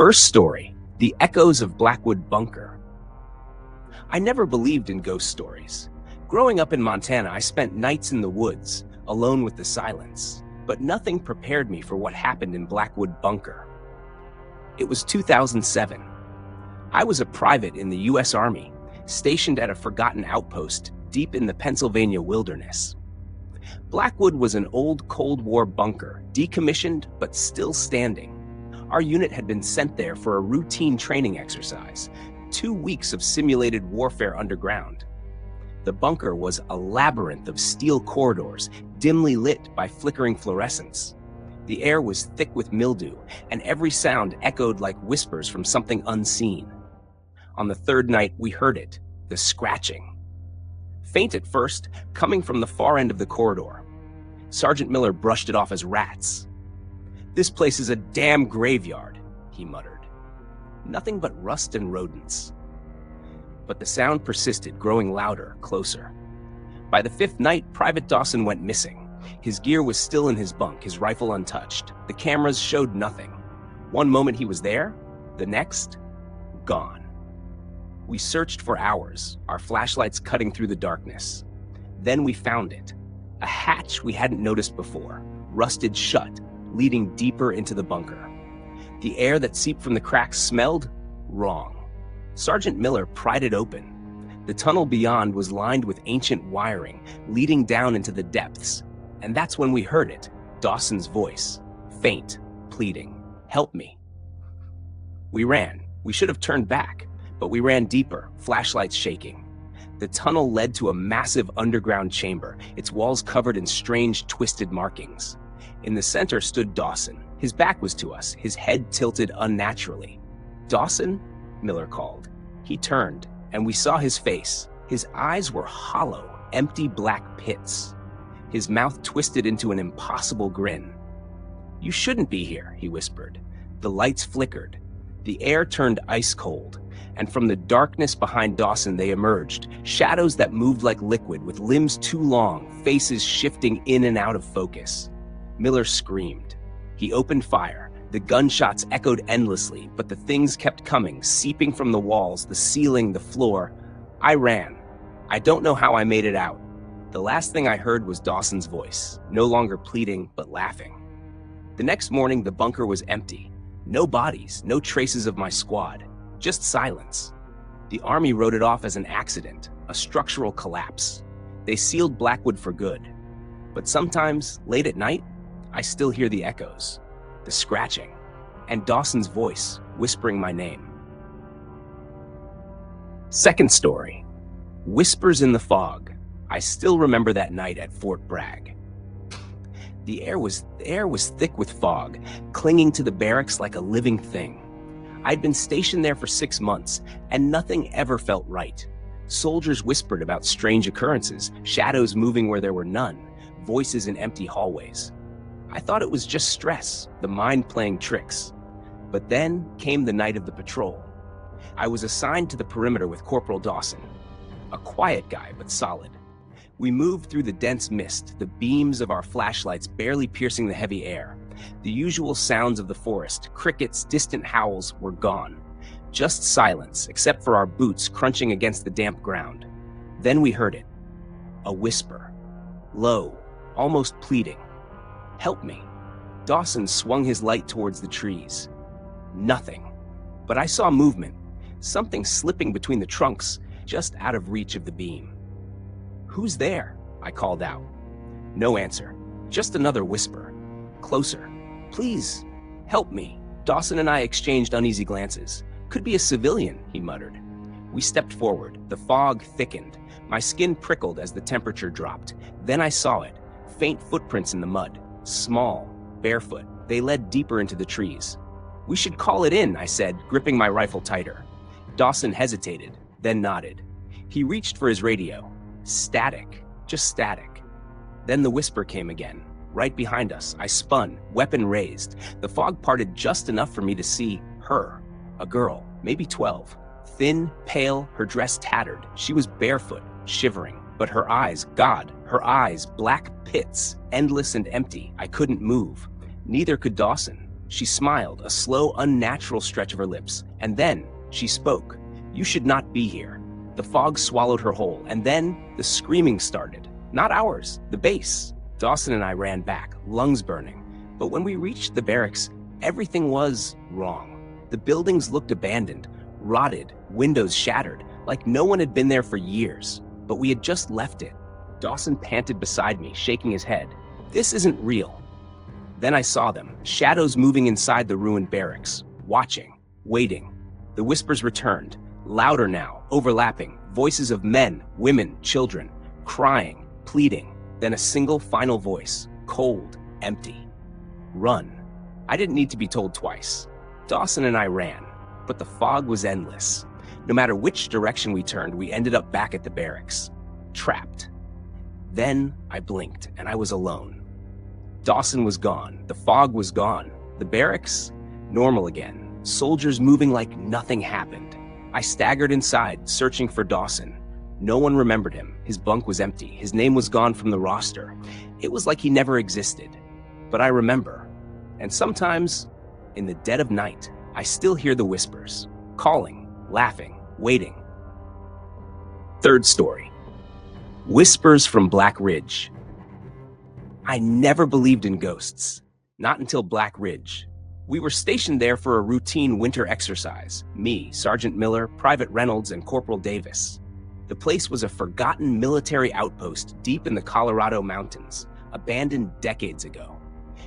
First story, The Echoes of Blackwood Bunker. I never believed in ghost stories. Growing up in Montana, I spent nights in the woods, alone with the silence, but nothing prepared me for what happened in Blackwood Bunker. It was 2007. I was a private in the U.S. Army, stationed at a forgotten outpost deep in the Pennsylvania wilderness. Blackwood was an old Cold War bunker, decommissioned but still standing. Our unit had been sent there for a routine training exercise, 2 weeks of simulated warfare underground. The bunker was a labyrinth of steel corridors, dimly lit by flickering fluorescents. The air was thick with mildew, and every sound echoed like whispers from something unseen. On the third night, we heard it, the scratching. Faint at first, coming from the far end of the corridor. Sergeant Miller brushed it off as rats. "This place is a damn graveyard," he muttered. Nothing but rust and rodents. But the sound persisted, growing louder, closer. By the fifth night, Private Dawson went missing. His gear was still in his bunk, his rifle untouched. The cameras showed nothing. One moment he was there, the next, gone. We searched for hours, our flashlights cutting through the darkness. Then we found it. A hatch we hadn't noticed before, rusted shut, leading deeper into the bunker. The air that seeped from the cracks smelled wrong. Sergeant Miller pried it open. The tunnel beyond was lined with ancient wiring, leading down into the depths. And that's when we heard it, Dawson's voice, faint, pleading, "Help me." We ran. We should have turned back, but we ran deeper, flashlights shaking. The tunnel led to a massive underground chamber, its walls covered in strange, twisted markings. In the center stood Dawson. His back was to us, his head tilted unnaturally. "Dawson?" Miller called. He turned, and we saw his face. His eyes were hollow, empty black pits. His mouth twisted into an impossible grin. "You shouldn't be here," he whispered. The lights flickered. The air turned ice cold, and from the darkness behind Dawson they emerged, shadows that moved like liquid with limbs too long, faces shifting in and out of focus. Miller screamed. He opened fire. The gunshots echoed endlessly, but the things kept coming, seeping from the walls, the ceiling, the floor. I ran. I don't know how I made it out. The last thing I heard was Dawson's voice, no longer pleading, but laughing. The next morning, the bunker was empty. No bodies, no traces of my squad, just silence. The Army wrote it off as an accident, a structural collapse. They sealed Blackwood for good. But sometimes, late at night, I still hear the echoes, the scratching, and Dawson's voice whispering my name. Second story, Whispers in the Fog. I still remember that night at Fort Bragg. The air was thick with fog, clinging to the barracks like a living thing. I'd been stationed there for 6 months, and nothing ever felt right. Soldiers whispered about strange occurrences, shadows moving where there were none, voices in empty hallways. I thought it was just stress, the mind playing tricks. But then came the night of the patrol. I was assigned to the perimeter with Corporal Dawson, a quiet guy but solid. We moved through the dense mist, the beams of our flashlights barely piercing the heavy air. The usual sounds of the forest, crickets, distant howls, were gone. Just silence, except for our boots crunching against the damp ground. Then we heard it. A whisper. Low, almost pleading. "Help me." Dawson swung his light towards the trees. Nothing. But I saw movement. Something slipping between the trunks, just out of reach of the beam. "Who's there?" I called out. No answer. Just another whisper. Closer. "Please, help me." Dawson and I exchanged uneasy glances. "Could be a civilian," he muttered. We stepped forward. The fog thickened. My skin prickled as the temperature dropped. Then I saw it. Faint footprints in the mud. Small, barefoot. They led deeper into the trees. "We should call it in," I said, gripping my rifle tighter. Dawson hesitated, then nodded. He reached for his radio. Static. Just static. Then the whisper came again. Right behind us, I spun, weapon raised. The fog parted just enough for me to see her. A girl, maybe 12. Thin, pale, her dress tattered. She was barefoot, shivering. But her eyes, God, her eyes, black pits, endless and empty. I couldn't move. Neither could Dawson. She smiled, a slow, unnatural stretch of her lips, and then she spoke. "You should not be here." The fog swallowed her whole, and then the screaming started. Not ours, the base. Dawson and I ran back, lungs burning. But when we reached the barracks, everything was wrong. The buildings looked abandoned, rotted, windows shattered, like no one had been there for years. But we had just left it. Dawson panted beside me, shaking his head. "This isn't real." Then I saw them, shadows moving inside the ruined barracks, watching, waiting. The whispers returned, louder now, overlapping, voices of men, women, children, crying, pleading, then a single final voice, cold, empty. "Run." I didn't need to be told twice. Dawson and I ran, but the fog was endless. No matter which direction we turned, we ended up back at the barracks, trapped. Then I blinked, and I was alone. Dawson was gone, the fog was gone, the barracks, normal again, soldiers moving like nothing happened. I staggered inside, searching for Dawson. No one remembered him, his bunk was empty, his name was gone from the roster. It was like he never existed. But I remember, and sometimes, in the dead of night, I still hear the whispers, calling, laughing, waiting. Third story. Whispers from Black Ridge. I never believed in ghosts, not until Black Ridge. We were stationed there for a routine winter exercise, me, Sergeant Miller, Private Reynolds, and Corporal Davis. The place was a forgotten military outpost deep in the Colorado mountains, abandoned decades ago.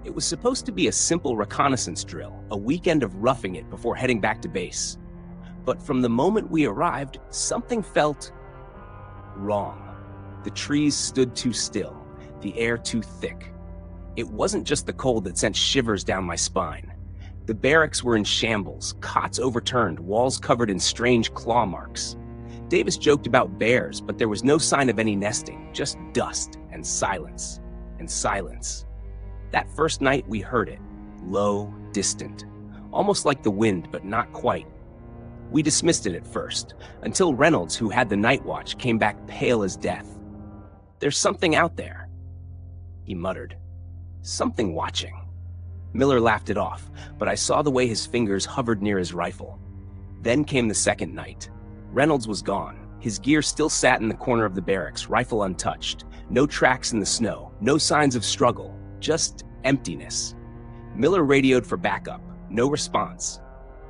It was supposed to be a simple reconnaissance drill, a weekend of roughing it before heading back to base. But from the moment we arrived, something felt wrong. The trees stood too still, the air too thick. It wasn't just the cold that sent shivers down my spine. The barracks were in shambles, cots overturned, walls covered in strange claw marks. Davis joked about bears, but there was no sign of any nesting, just dust and silence, and silence. That first night we heard it, low, distant, almost like the wind, but not quite. We dismissed it at first, until Reynolds, who had the night watch, came back pale as death. "There's something out there," he muttered. "Something watching." Miller laughed it off, but I saw the way his fingers hovered near his rifle. Then came the second night. Reynolds was gone. His gear still sat in the corner of the barracks, rifle untouched. No tracks in the snow, no signs of struggle, just emptiness. Miller radioed for backup. No response.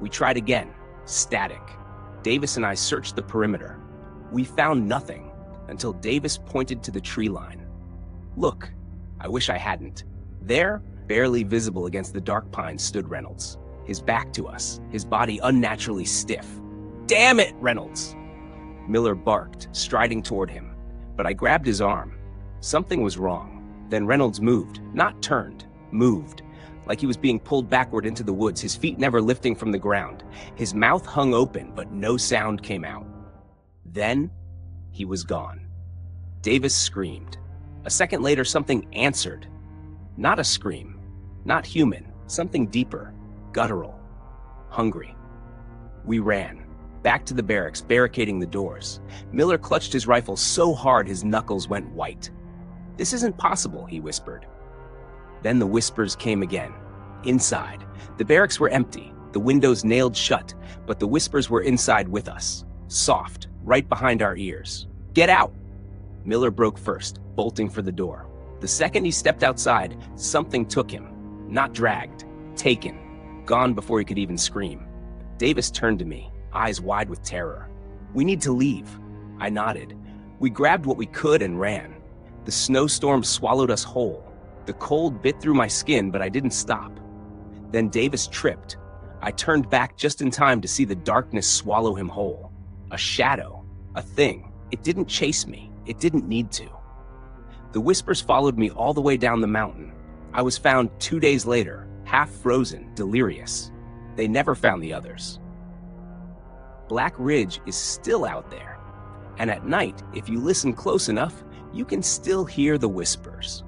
We tried again. Static. Davis and I searched the perimeter. We found nothing until Davis pointed to the tree line. "Look." I wish I hadn't. There, barely visible against the dark pines, stood Reynolds, his back to us, his body unnaturally stiff. "Damn it, Reynolds!" Miller barked, striding toward him, but I grabbed his arm. Something was wrong. Then Reynolds moved, not turned, moved, like he was being pulled backward into the woods, his feet never lifting from the ground. His mouth hung open, but no sound came out. Then, he was gone. Davis screamed. A second later, something answered. Not a scream, not human, something deeper, guttural, hungry. We ran, back to the barracks, barricading the doors. Miller clutched his rifle so hard his knuckles went white. "This isn't possible," he whispered. Then the whispers came again. Inside, the barracks were empty, the windows nailed shut, but the whispers were inside with us, soft, right behind our ears. "Get out!" Miller broke first, bolting for the door. The second he stepped outside, something took him. Not dragged, taken, gone before he could even scream. Davis turned to me, eyes wide with terror. "We need to leave." I nodded. We grabbed what we could and ran. The snowstorm swallowed us whole. The cold bit through my skin, but I didn't stop. Then Davis tripped. I turned back just in time to see the darkness swallow him whole. A shadow, a thing. It didn't chase me. It didn't need to. The whispers followed me all the way down the mountain. I was found 2 days later, half frozen, delirious. They never found the others. Black Ridge is still out there. And at night, if you listen close enough, you can still hear the whispers.